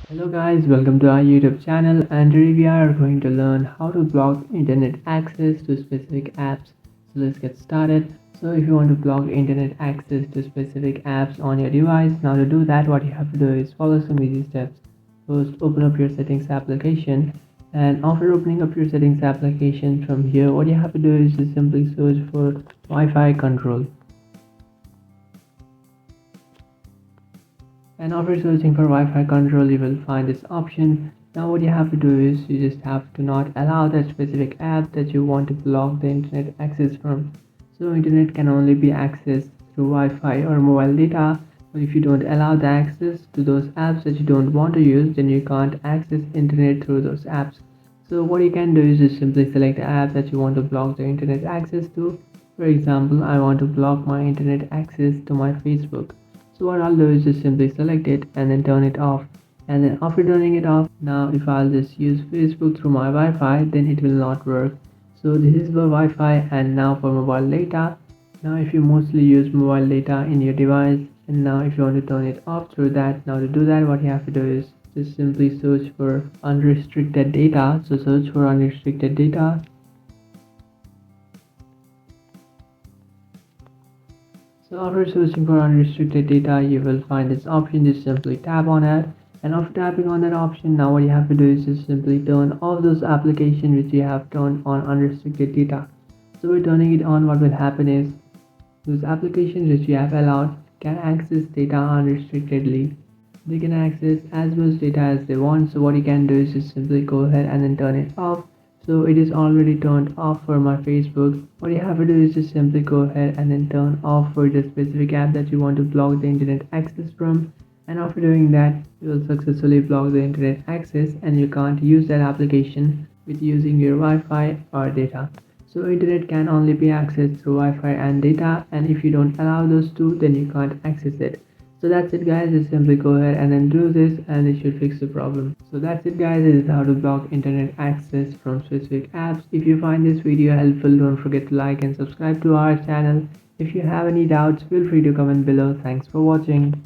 Hello guys, welcome to our YouTube channel, and today we are going to learn how to block internet access to specific apps. So let's get started. So if you want to block internet access to specific apps on your device, now to do that what you have to do is follow some easy steps. First, open up your settings application, and after opening up your settings application, from here what you have to do is just simply search for Wi-Fi control. And after searching for Wi-Fi control, you will find this option. Now what you have to do is you just have to not allow that specific app that you want to block the internet access from. So internet can only be accessed through Wi-Fi or mobile data, but if you don't allow the access to those apps that you don't want to use, then you can't access internet through those apps. So what you can do is just simply select the app that you want to block the internet access to. For example, I want to block my internet access to my Facebook. So what I'll do is just simply select it and then turn it off. And then after turning it off, now if I'll just use Facebook through my Wi-Fi, then it will not work. So this is for Wi-Fi, and now for mobile data. Now if you mostly use mobile data in your device, and now if you want to turn it off through that, now to do that what you have to do is just simply search for unrestricted data. So search for unrestricted data. So after searching for unrestricted data, you will find this option. Just simply tap on it, and after tapping on that option, now what you have to do is just simply turn off those applications which you have turned on unrestricted data. So by turning it on, what will happen is those applications which you have allowed can access data unrestrictedly. They can access as much data as they want. So what you can do is just simply go ahead and then turn it off. So it is already turned off for my Facebook. What you have to do is just simply go ahead and then turn off for the specific app that you want to block the internet access from. And after doing that, you will successfully block the internet access, and you can't use that application with using your Wi-Fi or data. So internet can only be accessed through Wi-Fi and data, and if you don't allow those two, then you can't access it. So that's it guys, just simply go ahead and then do this, and it should fix the problem. So that's it guys, this is how to block internet access from specific apps. If you find this video helpful, don't forget to like and subscribe to our channel. If you have any doubts, feel free to comment below. Thanks for watching.